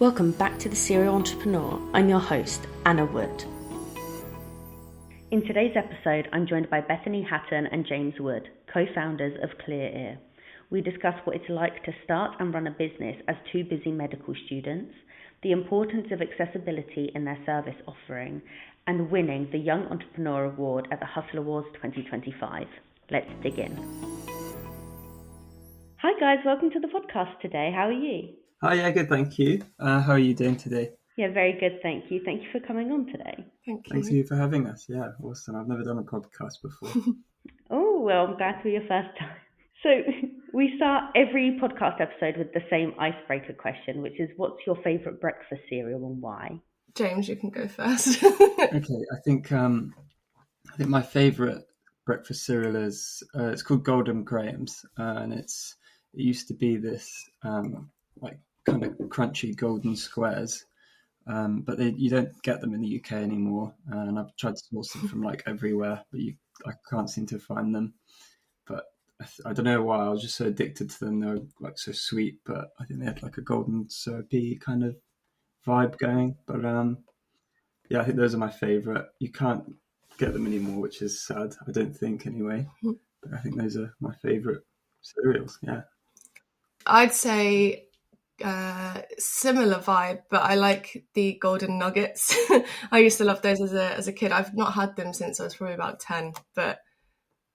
Welcome back to The Serial Entrepreneur. I'm your host, Anna Wood. In today's episode, I'm joined by Bethany Hatten and James Wood, co-founders of ClearEar. We discuss what it's like to start and run a business as two busy medical students, the importance of accessibility in their service offering, and winning the Young Entrepreneur Award at the Hustle Awards 2025. Let's dig in. Hi guys, welcome to the podcast today. How are you? Hi, yeah, good, thank you. How are you doing today? Yeah, very good, thank you. Thank you for coming on today. Thanks you for having us. Yeah, awesome. I've never done a podcast before. Oh, well, I'm glad to be your first time. So we start every podcast episode with the same icebreaker question, which is, what's your favourite breakfast cereal and why? James, you can go first. Okay, I think my favourite breakfast cereal is it's called Golden Grahams, and it used to be this like kind of crunchy golden squares, but you don't get them in the UK anymore. And I've tried to source them from like everywhere, but I can't seem to find them. But I don't know why, I was just so addicted to them. They were like so sweet, but I think they had like a golden syrupy kind of vibe going. But yeah, I think those are my favourite. You can't get them anymore, which is sad, I don't think anyway. But I think those are my favourite cereals, yeah. I'd say similar vibe, but I like the golden nuggets. I used to love those as a kid. I've not had them since I was probably about 10, but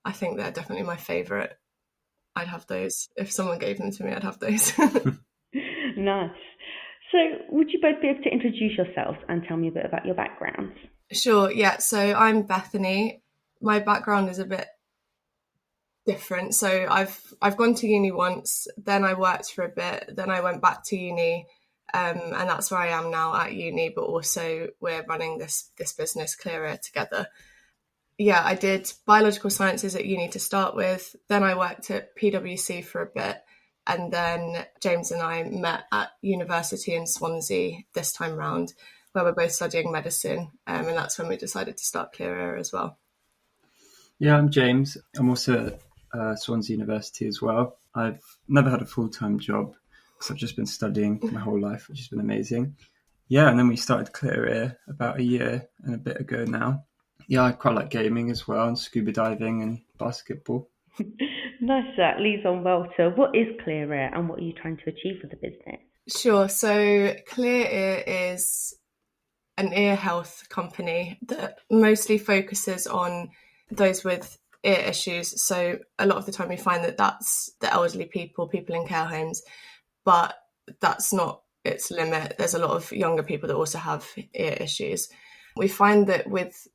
I think they're definitely my favourite. I'd have those. If someone gave them to me, I'd have those. Nice. So would you both be able to introduce yourselves and tell me a bit about your backgrounds? Sure, yeah. So I'm Bethany. My background is a bit different. So I've gone to uni once, then I worked for a bit, then I went back to uni, and that's where I am now at uni, but also we're running this business, ClearEar, together. Yeah, I did biological sciences at uni to start with, then I worked at PwC for a bit, and then James and I met at university in Swansea this time round, where we're both studying medicine, and that's when we decided to start ClearEar as well. Yeah, I'm James. I'm also at Swansea University as well. I've never had a full-time job because I've just been studying my whole life, which has been amazing. Yeah, and then we started ClearEar about a year and a bit ago now. Yeah, I quite like gaming as well, and scuba diving and basketball. Nice, that leads on well to what is ClearEar and what are you trying to achieve with the business? Sure, so ClearEar is an ear health company that mostly focuses on those with ear issues. So a lot of the time we find that that's the elderly people in care homes, but that's not its limit. There's a lot of younger people that also have ear issues. We find that with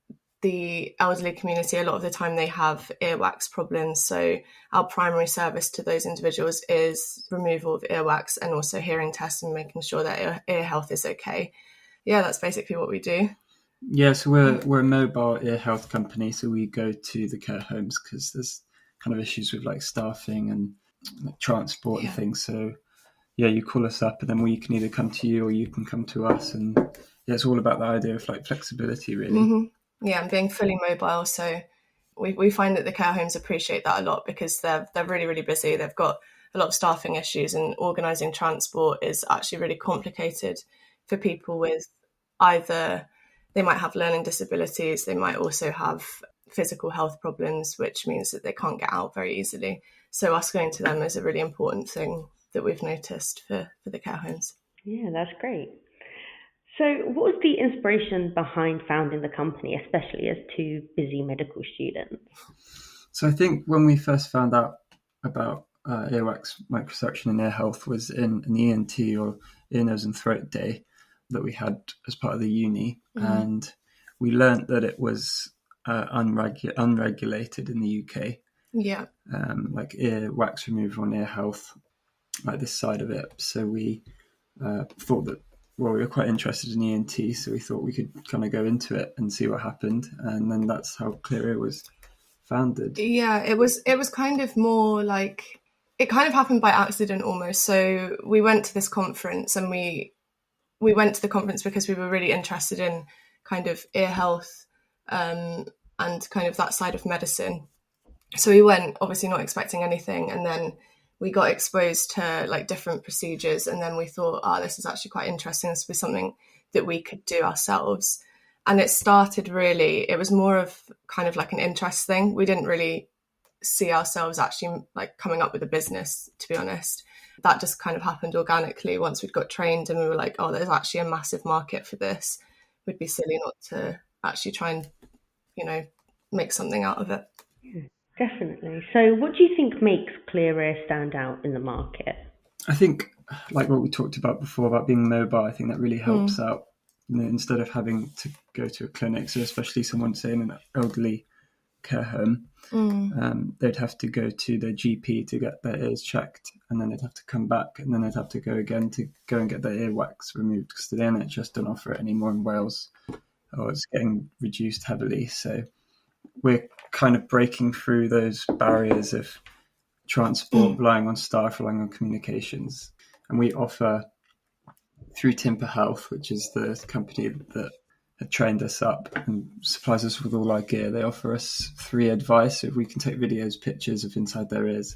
the elderly community, a lot of the time they have earwax problems. So our primary service to those individuals is removal of earwax and also hearing tests and making sure that ear health is okay. Yeah, that's basically what we do. Yeah, so we're a mobile ear health company, so we go to the care homes because there's kind of issues with like staffing and like transport and things. So yeah, you call us up and then we can either come to you or you can come to us. And yeah, it's all about the idea of like flexibility, really. Mm-hmm. Yeah, and being fully mobile. So we find that the care homes appreciate that a lot because they're really, really busy. They've got a lot of staffing issues, and organising transport is actually really complicated for people with either, they might have learning disabilities, they might also have physical health problems, which means that they can't get out very easily. So us going to them is a really important thing that we've noticed for the care homes. Yeah, that's great. So what was the inspiration behind founding the company, especially as two busy medical students? So I think when we first found out about earwax microsuction and ear health was in an ENT or ear, nose and throat day that we had as part of the uni. And we learnt that it was unregulated in the UK. Yeah. Like ear wax removal and ear health, like this side of it. So we thought that, well, we were quite interested in ENT, so we thought we could kind of go into it and see what happened. And then that's how ClearEar was founded. Yeah, it was kind of more like, it kind of happened by accident almost. So we went to this conference, and we went to the conference because we were really interested in kind of ear health and kind of that side of medicine. So we went obviously not expecting anything, and then we got exposed to like different procedures, and then we thought, this is actually quite interesting. This would be something that we could do ourselves. And it started really, it was more of kind of like an interest thing. We didn't really see ourselves actually like coming up with a business, to be honest. That just kind of happened organically once we'd got trained, and we were like, there's actually a massive market for this. We'd be silly not to actually try and, make something out of it. Yeah, definitely. So what do you think makes ClearEar stand out in the market? I think, like what we talked about before about being mobile, I think that really helps out. Instead of having to go to a clinic, so especially someone, say, in an elderly care home, they'd have to go to their GP to get their ears checked, and then they'd have to come back, and then they'd have to go again to go and get their earwax removed, because the NHS don't offer it anymore in Wales, or it's getting reduced heavily. So we're kind of breaking through those barriers of transport, relying on staff, relying on communications. And we offer, through Timber Health, which is the company that had trained us up and supplies us with all our gear, they offer us free advice. If we can take videos, pictures of inside their ears,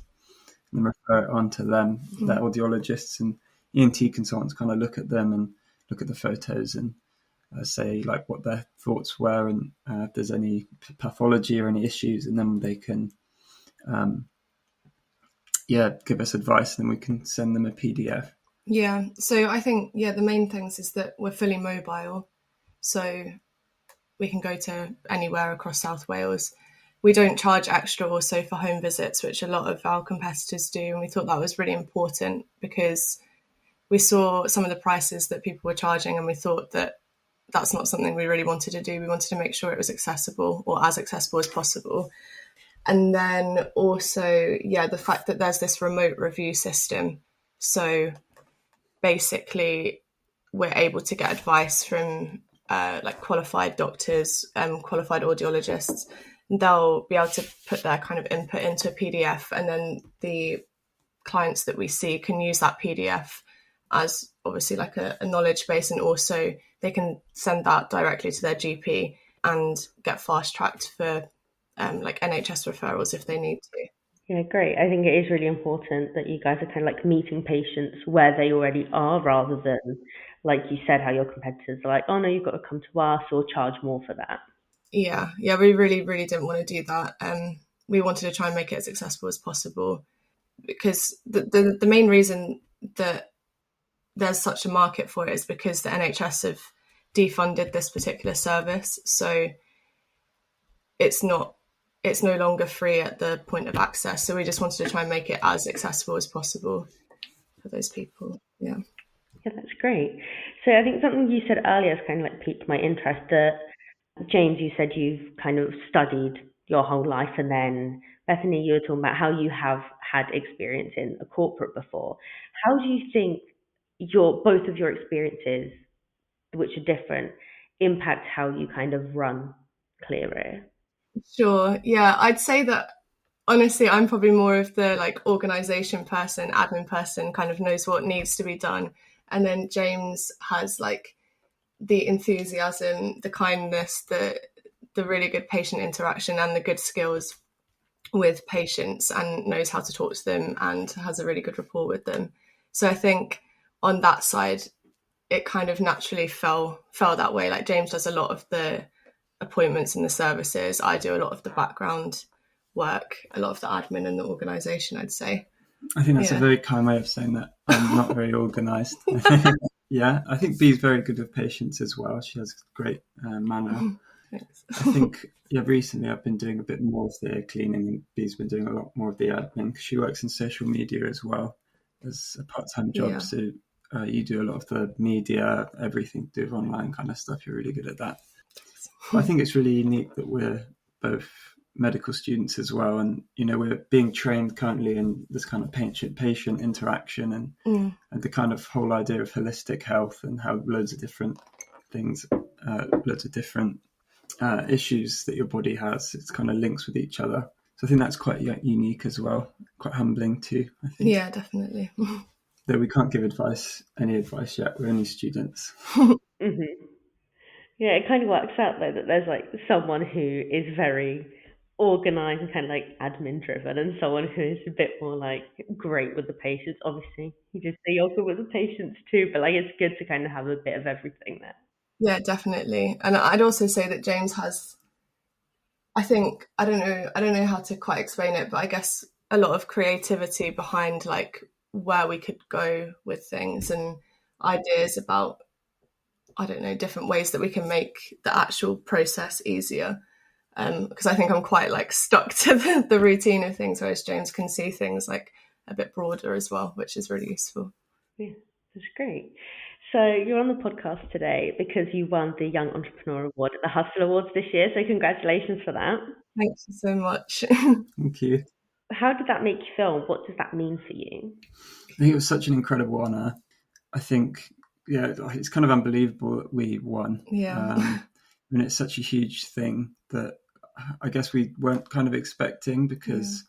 and then refer it on to them, their audiologists and ENT consultants kind of look at them and look at the photos and say like what their thoughts were, and if there's any pathology or any issues, and then they can give us advice, and then we can send them a PDF. Yeah, so I think, the main things is that we're fully mobile, so we can go to anywhere across South Wales. We don't charge extra also for home visits, which a lot of our competitors do, and we thought that was really important because we saw some of the prices that people were charging, and we thought that that's not something we really wanted to do. We wanted to make sure it was accessible, or as accessible as possible. And then also, the fact that there's this remote review system. So basically, we're able to get advice from like qualified doctors, qualified audiologists. They'll be able to put their kind of input into a PDF, and then the clients that we see can use that PDF as obviously like a knowledge base, and also they can send that directly to their GP and get fast tracked for like NHS referrals if they need to. Yeah, great. I think it is really important that you guys are kind of like meeting patients where they already are, rather than, like you said, how your competitors are like, oh no, you've got to come to us or charge more for that. Yeah, we really, really didn't want to do that. We wanted to try and make it as accessible as possible, because the main reason that there's such a market for it is because the NHS have defunded this particular service. So it's no longer free at the point of access. So we just wanted to try and make it as accessible as possible for those people. Yeah. Yeah, that's great. So I think something you said earlier has kind of like piqued my interest. James, you said you've kind of studied your whole life, and then Bethany, you were talking about how you have had experience in a corporate before. How do you think both of your experiences, which are different, impact how you kind of run ClearEar? Sure. Yeah, I'd say that honestly, I'm probably more of the like organization person, admin person, kind of knows what needs to be done. And then James has like the enthusiasm, the kindness, the really good patient interaction, and the good skills with patients, and knows how to talk to them and has a really good rapport with them. So I think on that side, it kind of naturally fell that way. Like James does a lot of the appointments in the services. I do a lot of the background work, a lot of the admin and the organisation, I'd say. I think that's a very kind way of saying that I'm not very organised. Yeah, I think Bee's very good with patients as well. She has great manner. Thanks. I think recently I've been doing a bit more of the cleaning, and Bee's been doing a lot more of the admin, because she works in social media as well as a part-time job. Yeah. So you do a lot of the media, everything to do with online kind of stuff. You're really good at that. I think it's really unique that we're both medical students as well, and we're being trained currently in this kind of patient interaction, and the kind of whole idea of holistic health, and how loads of different things, loads of different issues that your body has, it's kind of links with each other. So I think that's quite unique as well, quite humbling too, I think. Yeah, definitely. Though we can't give any advice yet, we're only students. Mm-hmm. Yeah, it kind of works out though that there's like someone who is very organized and kind of like admin driven, and someone who is a bit more like great with the patients. Obviously, you did say you're good with the patients too, but like it's good to kind of have a bit of everything there. Yeah, definitely. And I'd also say that James has, I think, I don't know how to quite explain it, but I guess a lot of creativity behind like where we could go with things and ideas about, I don't know, different ways that we can make the actual process easier. Because I think I'm quite like stuck to the routine of things, whereas James can see things like a bit broader as well, which is really useful. Yeah, that's great. So you're on the podcast today because you won the Young Entrepreneur Award at the Hustle Awards this year. So congratulations for that. Thank you so much. Thank you. How did that make you feel? What does that mean for you? I think it was such an incredible honour. I think, yeah, it's kind of unbelievable that we won. Yeah. I mean, it's such a huge thing that I guess we weren't kind of expecting, because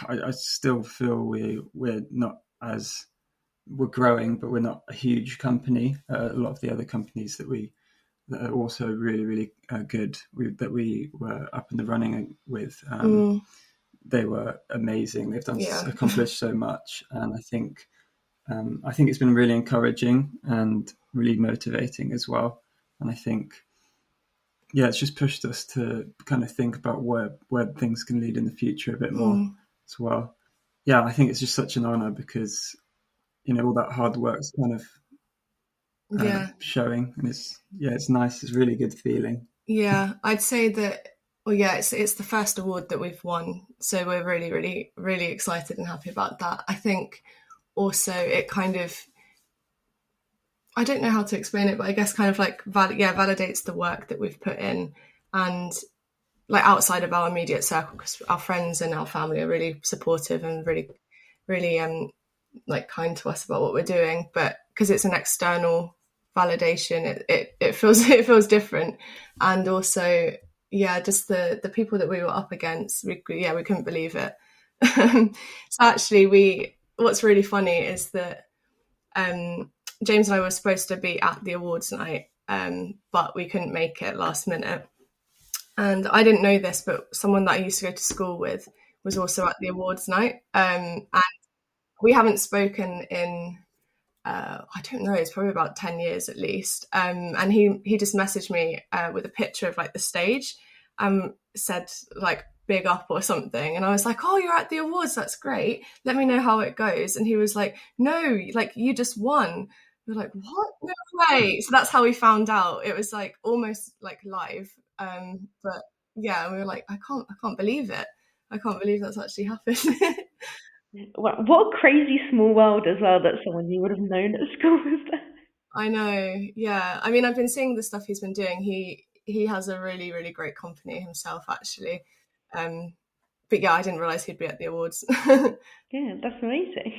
I still feel we're not as, we're growing, but we're not a huge company. A lot of the other companies that are also really, really good, that we were up in the running with, they were amazing. They've accomplished so much, and I think it's been really encouraging and really motivating as well. And I think, yeah, it's just pushed us to kind of think about where things can lead in the future a bit more as well. Yeah, I think it's just such an honor because, all that hard work's kind of showing, and it's nice. It's a really good feeling. Yeah, I'd say that. Well, yeah, it's the first award that we've won, so we're really, really, really excited and happy about that. I think also it kind of, I don't know how to explain it, but I guess kind of like validates the work that we've put in, and like outside of our immediate circle, because our friends and our family are really supportive and really, really like kind to us about what we're doing. But because it's an external validation, it feels different. And also, yeah, just the people that we were up against, we couldn't believe it. So actually, what's really funny is that James and I were supposed to be at the awards night, but we couldn't make it last minute. And I didn't know this, but someone that I used to go to school with was also at the awards night. And we haven't spoken in, I don't know, it's probably about 10 years at least. And he just messaged me with a picture of like the stage, said like big up or something. And I was like, oh, you're at the awards. That's great. Let me know how it goes. And he was like, no, like you just won. We were like, what? No way. So that's how we found out. It was like almost like live. But yeah, we were like, I can't believe it. I can't believe that's actually happened. What a crazy small world as well, that someone you would have known at school was there. I know, yeah. I mean, I've been seeing the stuff he's been doing. He has a really, really great company himself, actually. But yeah, I didn't realise he'd be at the awards. Yeah, that's amazing.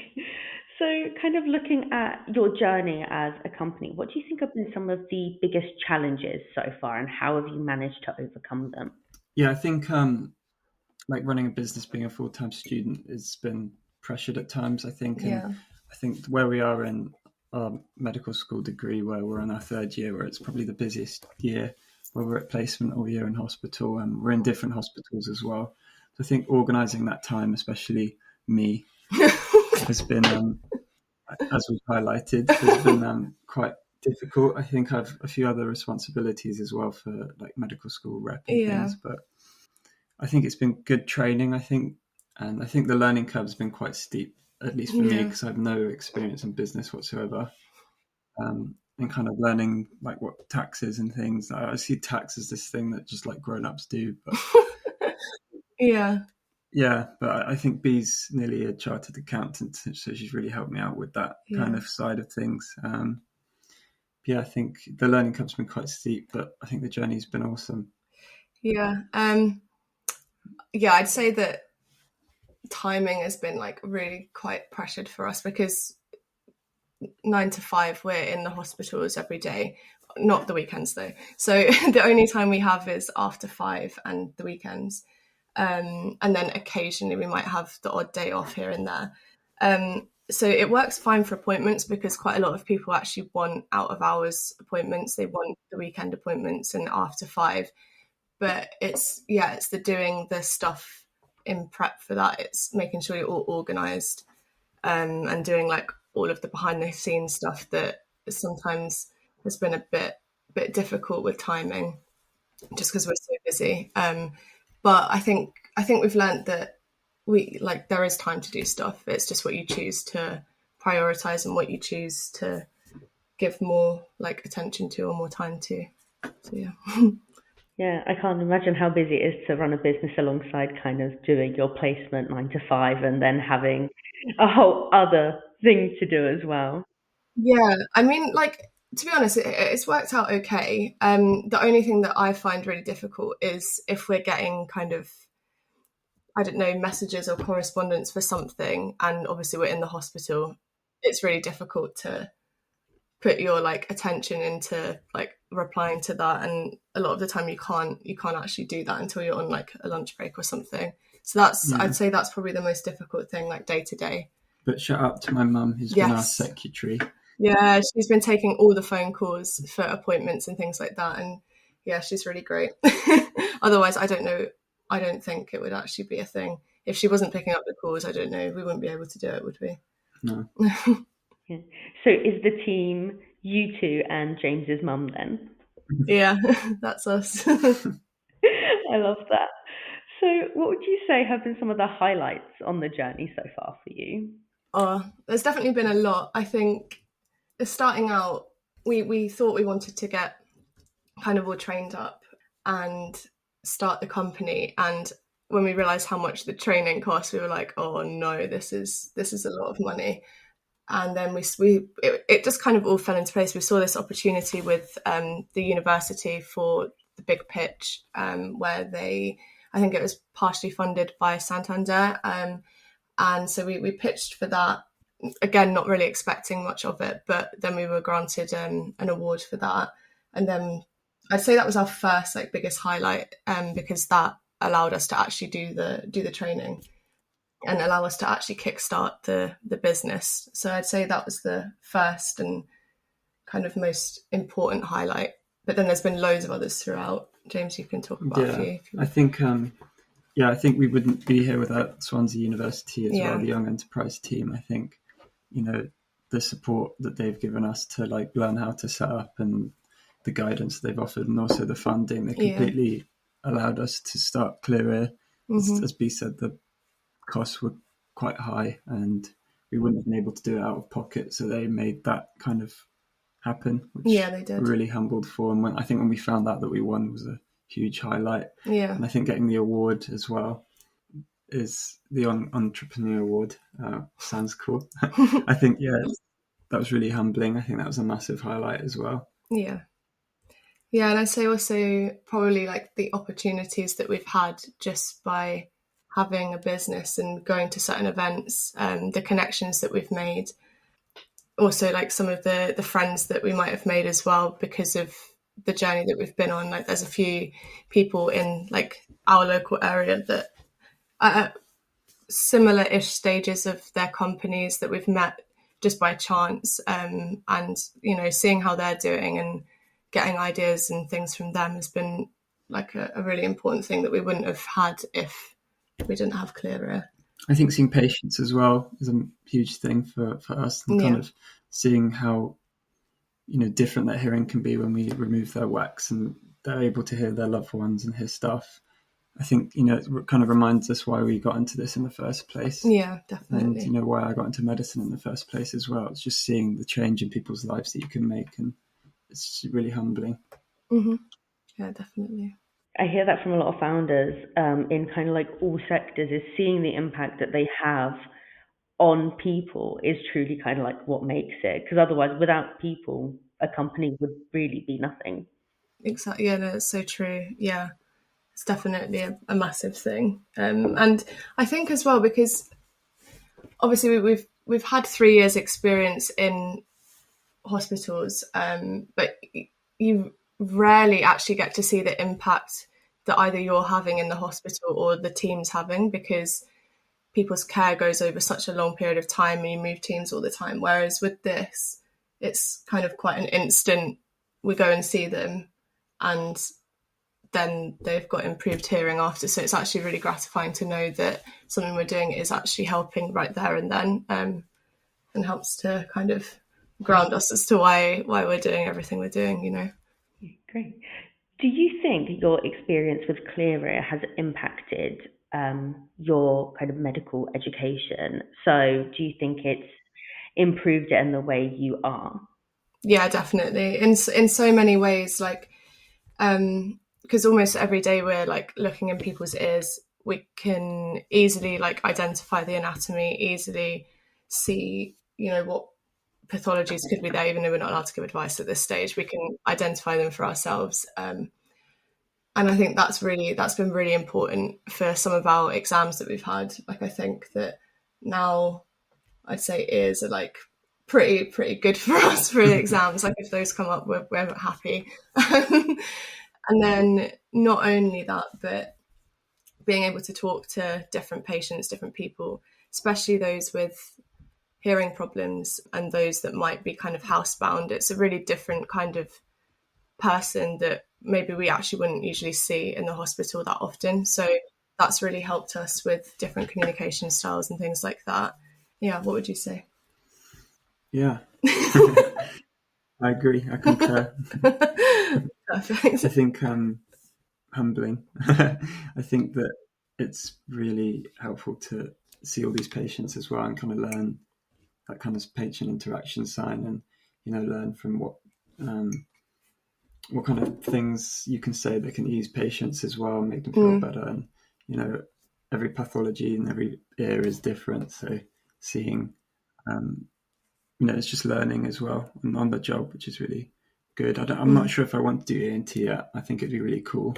So kind of looking at your journey as a company, what do you think have been some of the biggest challenges so far, and how have you managed to overcome them? Yeah, I think like running a business, being a full-time student, has been pressured at times, I think. And I think where we are in our medical school degree, where we're in our third year, where it's probably the busiest year, where we're at placement all year in hospital, and we're in different hospitals as well. So I think organising that time, especially me, has been, as we've highlighted, has been quite difficult. I think I've a few other responsibilities as well for like medical school rep and things, but I think it's been good training, and I think the learning curve has been quite steep, at least for me, because I have no experience in business whatsoever. And kind of learning like what taxes and things. I see tax as this thing that just like grown-ups do. But yeah, but I think Bee's nearly a chartered accountant, so she's really helped me out with that kind of side of things. Yeah, I think the learning curve's been quite steep, but I think the journey's been awesome. Yeah. Yeah, I'd say that timing has been like really quite pressured for us, because 9 to 5 we're in the hospitals every day, not the weekends though. So the only time we have is after 5 and the weekends. And then occasionally we might have the odd day off here and there. So it works fine for appointments, because quite a lot of people actually want out of hours appointments. They want the weekend appointments and after 5. but it's the doing the stuff in prep for that. It's making sure you're all organised, and doing like all of the behind the scenes stuff that sometimes has been a bit difficult with timing, just because we're so busy. But I think we've learned that there is time to do stuff. It's just what you choose to prioritize and what you choose to give more like attention to or more time to. So yeah. Yeah, I can't imagine how busy it is to run a business alongside kind of doing your placement 9 to 5 and then having a whole other thing to do as well. Yeah, I mean, like, to be honest, it's worked out okay. The only thing that I find really difficult is if we're getting kind of, I don't know, messages or correspondence for something, and obviously we're in the hospital, it's really difficult to put your like attention into like replying to that, and a lot of the time you can't actually do that until you're on like a lunch break or something. So that's I'd say that's probably the most difficult thing, like day to day. But shout out to my mum, who's been our secretary. Yeah, she's been taking all the phone calls for appointments and things like that, and yeah, she's really great. Otherwise, I don't think it would actually be a thing. If she wasn't picking up the calls, I don't know, we wouldn't be able to do it, would we? No. Yeah. So is the team you two and James's mum then? Yeah, that's us. I love that. So what would you say have been some of the highlights on the journey so far for you? Oh, there's definitely been a lot. I think starting out, we thought we wanted to get kind of all trained up and start the company, and when we realized how much the training cost, we were like, oh no, this is a lot of money. And then it just kind of all fell into place. We saw this opportunity with the university for the big pitch, where I think it was partially funded by Santander, and so we pitched for that. Again, not really expecting much of it, but then we were granted an award for that. And then I'd say that was our first like biggest highlight, because that allowed us to actually do the training and allow us to actually kickstart the business. So I'd say that was the first and kind of most important highlight. But then there's been loads of others throughout. James, you can talk about a few. I think I think we wouldn't be here without Swansea University as well, the Young Enterprise team. I think, the support that they've given us to like learn how to set up and the guidance they've offered, and also the funding, they completely allowed us to start ClearEar. As B said, the costs were quite high and we wouldn't have been able to do it out of pocket. So they made that kind of happen, which they did. We're really humbled for. And when we found out that we won was a huge highlight. Yeah. And I think getting the award as well is the Entrepreneur Award. Sounds cool. I think, that was really humbling. I think that was a massive highlight as well. Yeah. Yeah, and I'd say also probably like the opportunities that we've had just by having a business and going to certain events, the connections that we've made. Also like some of the friends that we might have made as well because of the journey that we've been on. Like there's a few people in like our local area that are at similar-ish stages of their companies that we've met just by chance, and seeing how they're doing and getting ideas and things from them has been like a really important thing that we wouldn't have had if we didn't have ClearEar. I think seeing patients as well is a huge thing for us, and kind of seeing how different that hearing can be when we remove their wax and they're able to hear their loved ones and hear stuff. I think it kind of reminds us why we got into this in the first place. Yeah, definitely. And why I got into medicine in the first place as well. It's just seeing the change in people's lives that you can make, and it's really humbling. Mm-hmm. Yeah, definitely. I hear that from a lot of founders in kind of like all sectors, is seeing the impact that they have on people is truly kind of like what makes it. Because otherwise, without people, a company would really be nothing. Exactly. Yeah, that's so true. Yeah, it's definitely a massive thing. And I think as well, because obviously we've had 3 years experience in hospitals, but you rarely actually get to see the impact that either you're having in the hospital or the team's having, because people's care goes over such a long period of time and you move teams all the time. Whereas with this, it's kind of quite an instant, we go and see them and then they've got improved hearing after. So it's actually really gratifying to know that something we're doing is actually helping right there and then, and helps to kind of ground us as to why we're doing everything we're doing, you know. Great. Do you think your experience with ClearEar has impacted your kind of medical education? So do you think it's improved it in the way you are? Yeah, definitely. In so many ways, like, because almost every day we're like looking in people's ears, we can easily like identify the anatomy, easily see, you know, what pathologies could be there, even though we're not allowed to give advice at this stage. We can identify them for ourselves. And I think that's been really important for some of our exams that we've had. Like, I think that now I'd say ears are like pretty good for us for the exams. Like, if those come up, we're happy. And then not only that, but being able to talk to different patients, different people, especially those with hearing problems and those that might be kind of housebound. It's a really different kind of person that maybe we actually wouldn't usually see in the hospital that often. So that's really helped us with different communication styles and things like that. Yeah, what would you say? Yeah. I agree. I concur. Perfect. I think humbling. I think that it's really helpful to see all these patients as well and kind of learn that kind of patient interaction sign, and learn from what kind of things you can say that can ease patients as well, make them feel better. And every pathology and every ear is different, so seeing it's just learning as well and on the job, which is really good. I'm not sure if I want to do ENT yet. I think it'd be really cool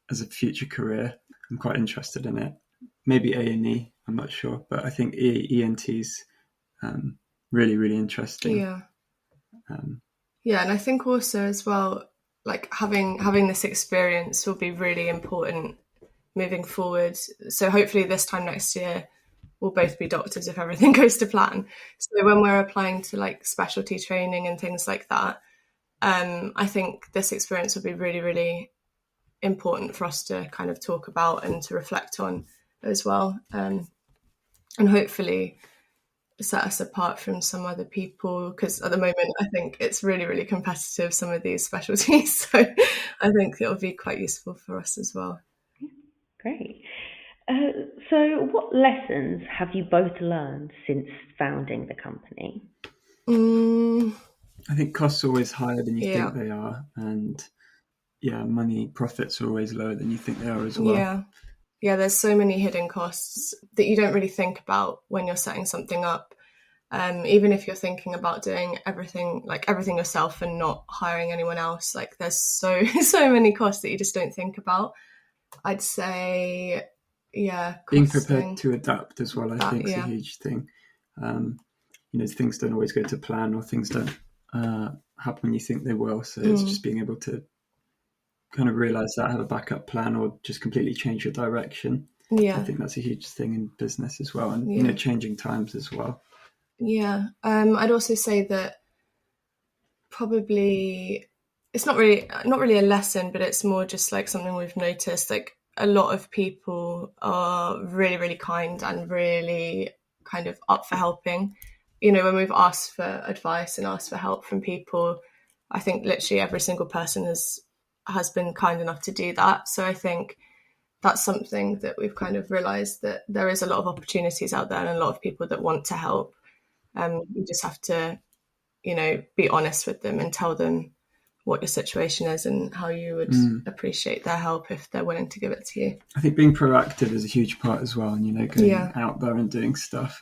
as a future career. I'm quite interested in it. Maybe A&E, I'm not sure, but I think ENT's really, really interesting. Yeah. Yeah, and I think also as well, like having this experience will be really important moving forward. So hopefully this time next year we'll both be doctors if everything goes to plan. So when we're applying to like specialty training and things like that, I think this experience will be really, really important for us to kind of talk about and to reflect on as well, and hopefully set us apart from some other people, because at the moment I think it's really, really competitive, some of these specialties. So I think it'll be quite useful for us as well. Great. So what lessons have you both learned since founding the company? I think costs are always higher than you think they are, and profits are always lower than you think they are as well. Yeah, there's so many hidden costs that you don't really think about when you're setting something up. Even if you're thinking about doing everything yourself and not hiring anyone else, like there's so many costs that you just don't think about. I'd say, being prepared to adapt as well, I think is a huge thing. Things don't always go to plan, or things don't happen when you think they will. So it's just being able to kind of realize that, have a backup plan, or just completely change your direction. I think that's a huge thing in business as well, and changing times as well. I'd also say that probably it's not really a lesson, but it's more just like something we've noticed. Like, a lot of people are really, really kind and really kind of up for helping. When we've asked for advice and asked for help from people, I think literally every single person has been kind enough to do that. So I think that's something that we've kind of realised, that there is a lot of opportunities out there and a lot of people that want to help. You just have to, be honest with them and tell them what your situation is and how you would appreciate their help if they're willing to give it to you. I think being proactive is a huge part as well, and going out there and doing stuff.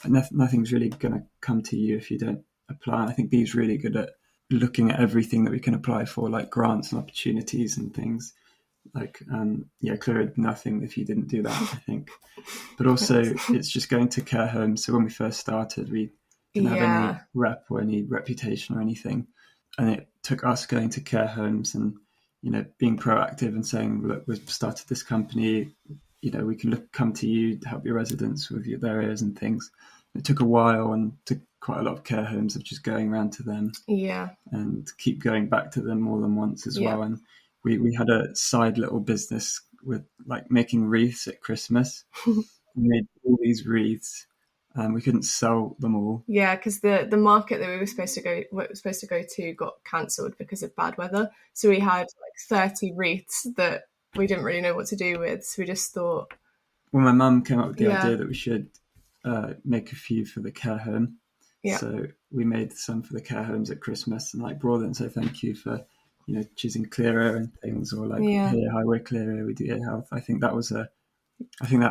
Nothing's really going to come to you if you don't apply. I think Bee's really good at looking at everything that we can apply for, like grants and opportunities and things. Like, ClearEar nothing if you didn't do that, I think. But also, it's just going to care homes. So when we first started, we didn't have any rep or any reputation or anything. And it took us going to care homes and, being proactive and saying, look, we've started this company, we can come to you to help your residents with their ears and things. It took a while, and took quite a lot of care homes of just going around to them and keep going back to them more than once as well. And, we had a side little business with like making wreaths at Christmas. We made all these wreaths, and we couldn't sell them all. Yeah, because the market that we were supposed to go to got cancelled because of bad weather. So we had like 30 wreaths that we didn't really know what to do with. So we just thought. Well, my mum came up with the idea that we should make a few for the care home. Yeah. So we made some for the care homes at Christmas and like brought them and say thank you for, you know, choosing ClearEar and things, or like, hey, hi, we're ClearEar, we do ear health. I think that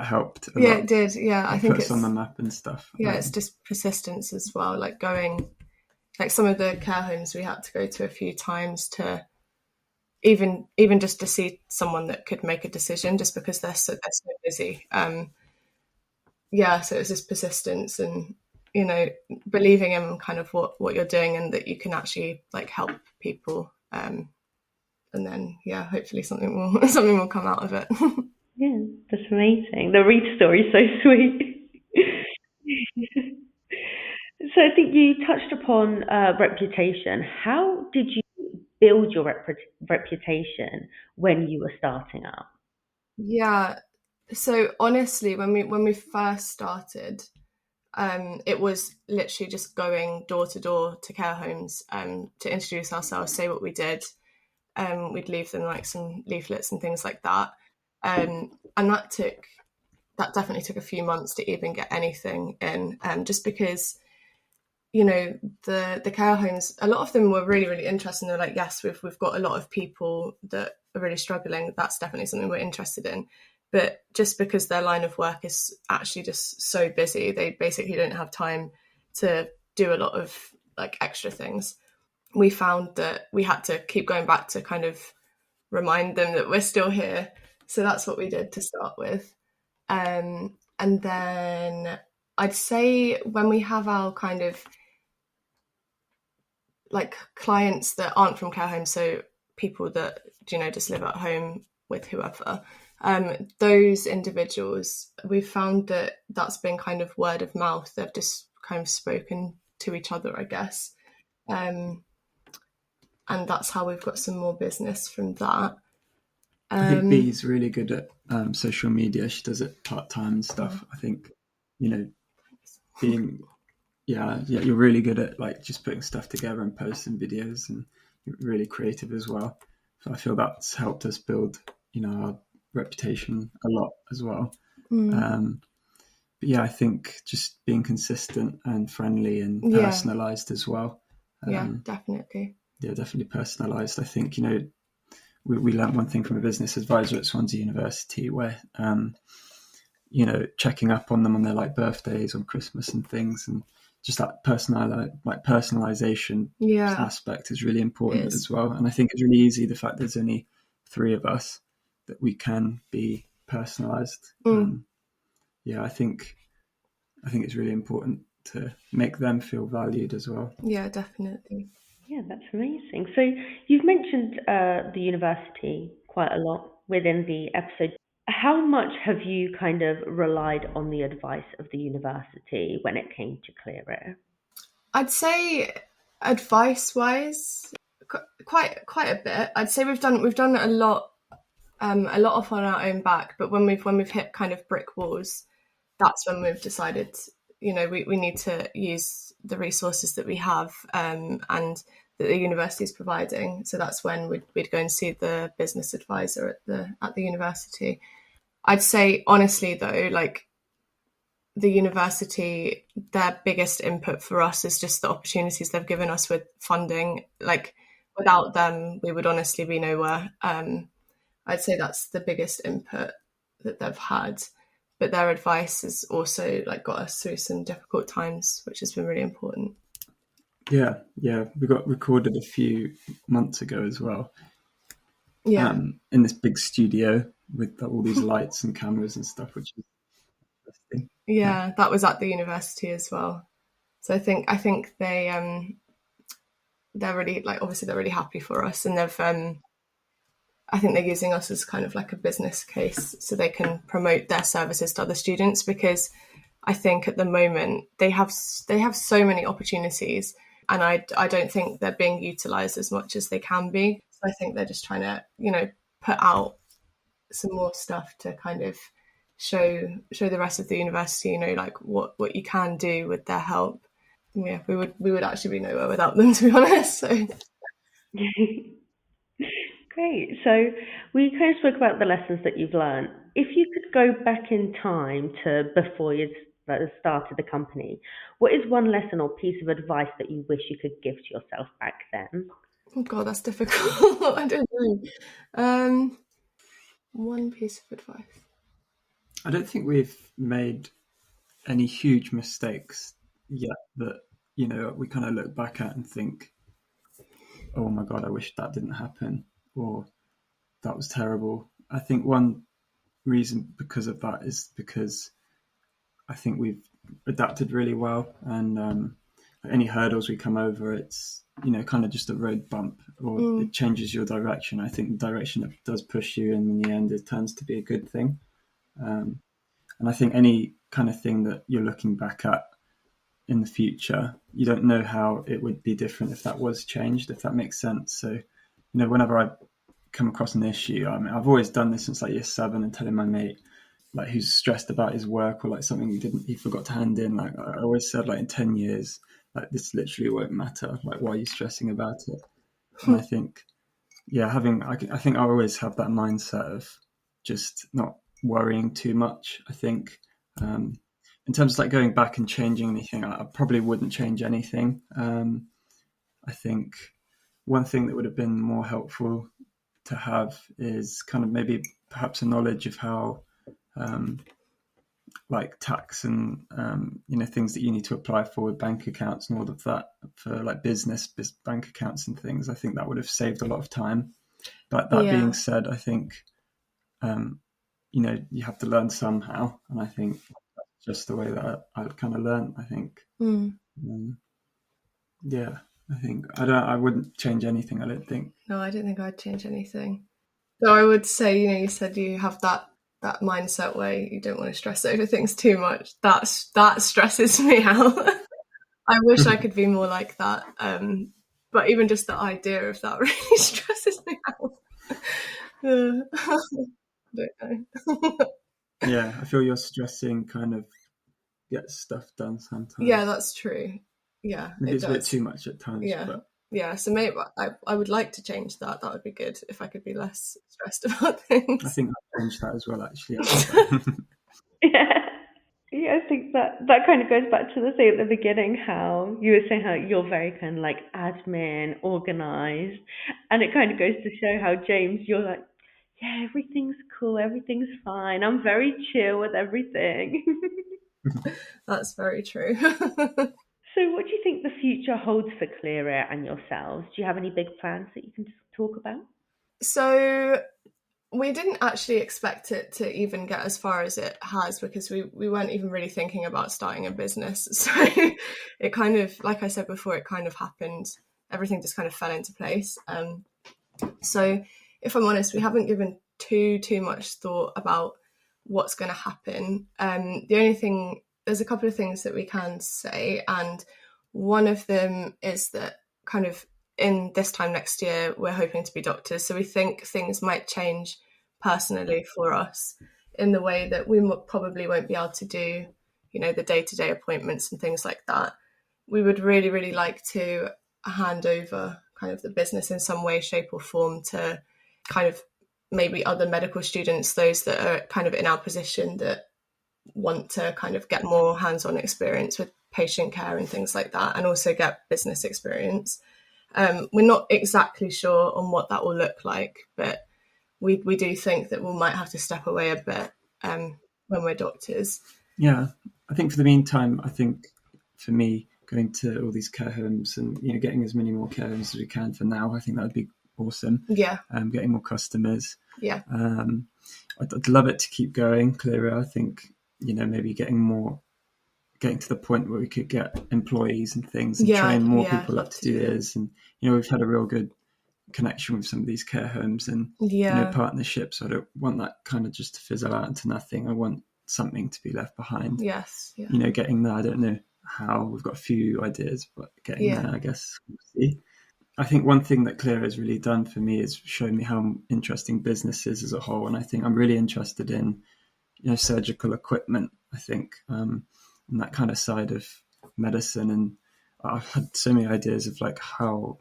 helped a lot. It did. Yeah, I think put us on the map and stuff. Yeah, it's just persistence as well. Like going, like some of the care homes we had to go to a few times to even just to see someone that could make a decision, just because they're so busy. So it was just persistence and, you know, believing in kind of what you're doing and that you can actually like help people. And then, hopefully something will come out of it. Yeah, that's amazing. The Reed story is so sweet. So I think you touched upon reputation. How did you build your reputation when you were starting out? Yeah, so honestly, when we first started, it was literally just going door to door to care homes to introduce ourselves, say what we did. We'd leave them like some leaflets and things like that. And that definitely took a few months to even get anything in, just because, you know, the care homes, a lot of them were really, really interested. They're like, yes, we've got a lot of people that are really struggling. That's definitely something we're interested in. But just because their line of work is actually just so busy, they basically don't have time to do a lot of like extra things. We found that we had to keep going back to kind of remind them that we're still here. So that's what we did to start with. And then I'd say when we have our kind of like clients that aren't from care homes, so people that, you know, just live at home with whoever, those individuals, we've found that that's been kind of word of mouth. They've just kind of spoken to each other, I guess. And that's how we've got some more business from that. I think Bee's really good at social media. She does it part-time and stuff. I think, you know, you're really good at like just putting stuff together and posting videos, and you're really creative as well. So I feel that's helped us build, you know, our reputation a lot as well. But yeah, I think just being consistent and friendly and personalised as well. Definitely. Yeah, definitely personalised. I think, you know, we learned one thing from a business advisor at Swansea University where, you know, checking up on them on their like birthdays, on Christmas and things, and just that personalisation aspect is really important as well. And I think it's really easy, the fact there's only 3 of us, that we can be personalised. I think it's really important to make them feel valued as well. Yeah, definitely. Yeah, that's amazing. So you've mentioned the university quite a lot within the episode. How much have you kind of relied on the advice of the university when it came to ClearEar? I'd say advice-wise, quite a bit. I'd say we've done a lot of on our own back, but when we've hit kind of brick walls, that's when we've decided, you know, we need to use the resources that we have and that the university is providing. So that's when we'd go and see the business advisor at the university. I'd say honestly though, like the university, their biggest input for us is just the opportunities they've given us with funding. Like without them, we would honestly be nowhere. I'd say that's the biggest input that they've had. But their advice has also like got us through some difficult times, which has been really important. Yeah, we got recorded a few months ago as well. Yeah, in this big studio with all these lights and cameras and stuff, which is interesting. Yeah, that was at the university as well. So I think they're really like, obviously they're really happy for us, and they've I think they're using us as kind of like a business case so they can promote their services to other students, because I think at the moment they have so many opportunities, and I don't think they're being utilised as much as they can be. So I think they're just trying to, put out some more stuff to kind of show the rest of the university, like what you can do with their help. Yeah, we would actually be nowhere without them, to be honest. So Great. So we kind of spoke about the lessons that you've learned. If you could go back in time to before you started the company, what is one lesson or piece of advice that you wish you could give to yourself back then? oh god, that's difficult. I don't know. One piece of advice. I don't think we've made any huge mistakes yet that we kind of look back at and think, oh my god, I wish that didn't happen, or that was terrible. I think one reason because of that is because I think we've adapted really well, and any hurdles we come over, it's kind of just a road bump, or it changes your direction. I think the direction it does push you, and in the end it turns to be a good thing. And I think any kind of thing that you're looking back at in the future, you don't know how it would be different if that was changed, if that makes sense. So, whenever I come across an issue, I mean, I've always done this since like year 7, and telling my mate, like, who's stressed about his work or like something he forgot to hand in, like I always said, like, in 10 years, like, this literally won't matter. Like, why are you stressing about it? And I think, yeah, I think I always have that mindset of just not worrying too much. I think in terms of like going back and changing anything, I probably wouldn't change anything. I think one thing that would have been more helpful to have is kind of maybe perhaps a knowledge of how like tax and things that you need to apply for with bank accounts and all of that for like business bank accounts and things. I think that would have saved a lot of time. But that being said, I think you have to learn somehow, and I think that's just the way that I kind of learned. I think yeah, I think I wouldn't change anything, I don't think. No, I don't think I'd change anything. So I would say, you said you have that mindset where you don't want to stress over things too much. That stresses me out. I wish I could be more like that. But even just the idea of that really stresses me out. I don't know. Yeah, I feel your stressing kind of gets stuff done sometimes. Yeah, that's true. Yeah, maybe it's a bit too much at times. Yeah, but yeah. So maybe I would like to change that. That would be good if I could be less stressed about things. I think I'll change that as well, actually. Yeah, I think that kind of goes back to the thing at the beginning, how you were saying how you're very kind of like admin, organized, and it kind of goes to show how James, you're like, yeah, everything's cool, everything's fine, I'm very chill with everything. That's very true. So what do you think the future holds for ClearEar and yourselves? Do you have any big plans that you can just talk about? So we didn't actually expect it to even get as far as it has, because we weren't even really thinking about starting a business. So it kind of, like I said before, it kind of happened. Everything just kind of fell into place. So if I'm honest, we haven't given too much thought about what's going to happen. The only thing, there's a couple of things that we can say, and one of them is that kind of in this time next year, we're hoping to be doctors. So we think things might change personally for us in the way that we probably won't be able to do, the day-to-day appointments and things like that. We would really, really like to hand over kind of the business in some way, shape or form to kind of maybe other medical students, those that are kind of in our position that want to kind of get more hands-on experience with patient care and things like that, and also get business experience. We're not exactly sure on what that will look like, but we do think that we might have to step away a bit when we're doctors. Yeah, I think for the meantime, I think for me, going to all these care homes and getting as many more care homes as we can for now, I think that would be awesome. Yeah. Getting more customers. Yeah. I'd love it to keep going, ClearEar. I think maybe getting to the point where we could get employees and things and train more people up to do this. And we've had a real good connection with some of these care homes and partnerships. I don't want that kind of just to fizzle out into nothing. I want something to be left behind. Yes. Yeah. Getting there, I don't know how. We've got a few ideas, but getting there, I guess we'll see. I think one thing that ClearEar has really done for me is show me how interesting business is as a whole. And I think I'm really interested in, surgical equipment, I think, and that kind of side of medicine. And I've had so many ideas of like how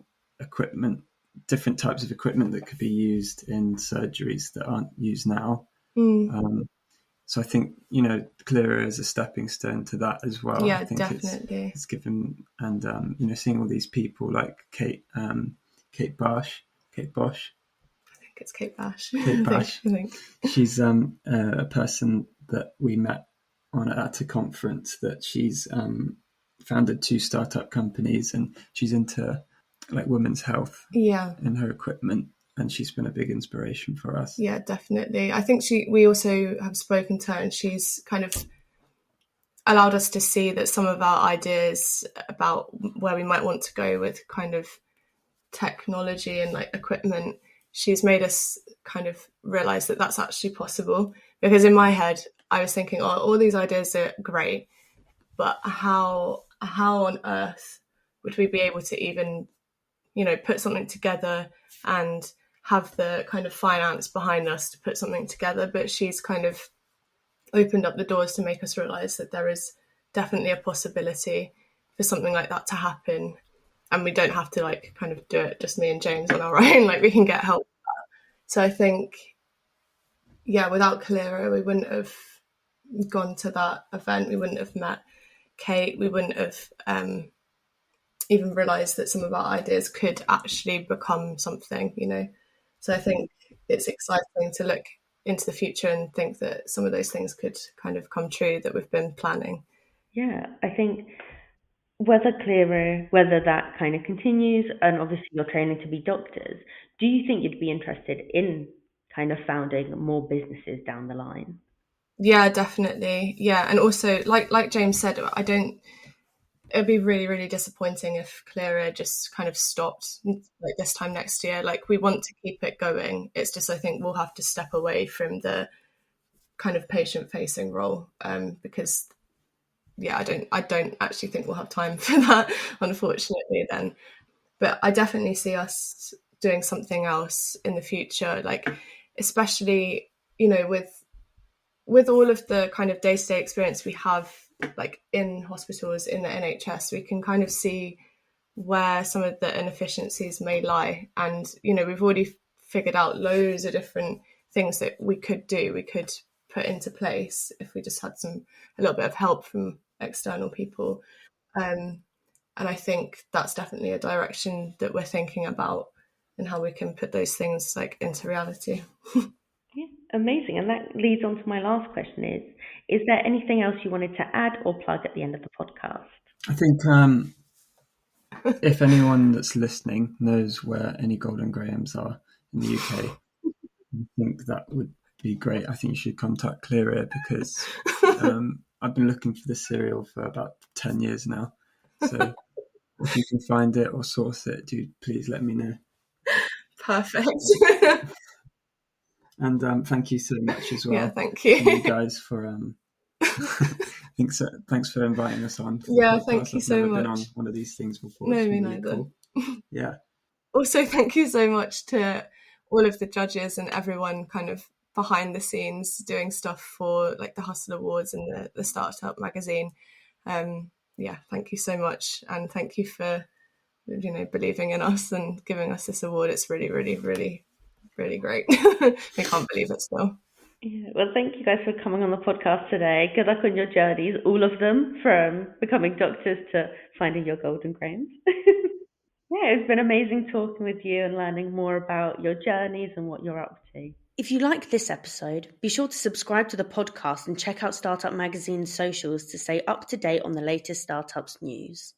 different types of equipment that could be used in surgeries that aren't used now. So I think, ClearEar is a stepping stone to that as well. Yeah, I think definitely. it's given, and, seeing all these people like Kate Bosch. I think it's Kate Bash. Kate Bash. I think. She's a person that we met at a conference that she's founded 2 startup companies, and she's into like women's health in her equipment, and she's been a big inspiration for us. Yeah, definitely. I think we also have spoken to her, and she's kind of allowed us to see that some of our ideas about where we might want to go with kind of technology and like equipment, she's made us kind of realize that that's actually possible. Because in my head, I was thinking, all these ideas are great, but how on earth would we be able to even, put something together and have the kind of finance behind us to put something together? But she's kind of opened up the doors to make us realize that there is definitely a possibility for something like that to happen, and we don't have to like kind of do it just me and James on our own. Like, we can get help with that. So I think, without ClearEar, we wouldn't have gone to that event, we wouldn't have met Kate, we wouldn't have even realised that some of our ideas could actually become something, So I think it's exciting to look into the future and think that some of those things could kind of come true that we've been planning. Yeah, I think whether that kind of continues, and obviously you're training to be doctors, do you think you'd be interested in kind of founding more businesses down the line? Yeah, definitely. Yeah, and also like James said, it'd be really, really disappointing if ClearEar just kind of stopped like this time next year. Like, we want to keep it going. It's just, I think we'll have to step away from the kind of patient-facing role, because I don't actually think we'll have time for that, unfortunately, then. But I definitely see us doing something else in the future, like especially, with all of the kind of day-to-day experience we have, like in hospitals, in the NHS, we can kind of see where some of the inefficiencies may lie. And, we've already figured out loads of different things that we could do, we could put into place if we just had a little bit of help from external people. And I think that's definitely a direction that we're thinking about, and how we can put those things like into reality. Yeah, amazing. And that leads on to my last question is there anything else you wanted to add or plug at the end of the podcast? I think if anyone that's listening knows where any Golden Grahams are in the UK, I think that would be great. I think you should contact ClearEar, because I've been looking for this cereal for about 10 years now. So if you can find it or source it, do please let me know. Perfect. And thank you so much as well. Yeah, thank you. You guys for thanks for inviting us on. Thank you so much. I've never been on one of these things before. No, me neither. Cool. Yeah. Also, thank you so much to all of the judges and everyone kind of behind the scenes doing stuff for like the Hustle Awards and the Startup magazine. Thank you so much, and thank you for believing in us and giving us this award. It's really, really, really, really great. I can't believe it still. Yeah, well, thank you guys for coming on the podcast today. Good luck on your journeys, all of them, from becoming doctors to finding your Golden Grahams. Yeah, it's been amazing talking with you and learning more about your journeys and what you're up to. If you liked this episode, be sure to subscribe to the podcast and check out Startup Magazine's socials to stay up to date on the latest startups news.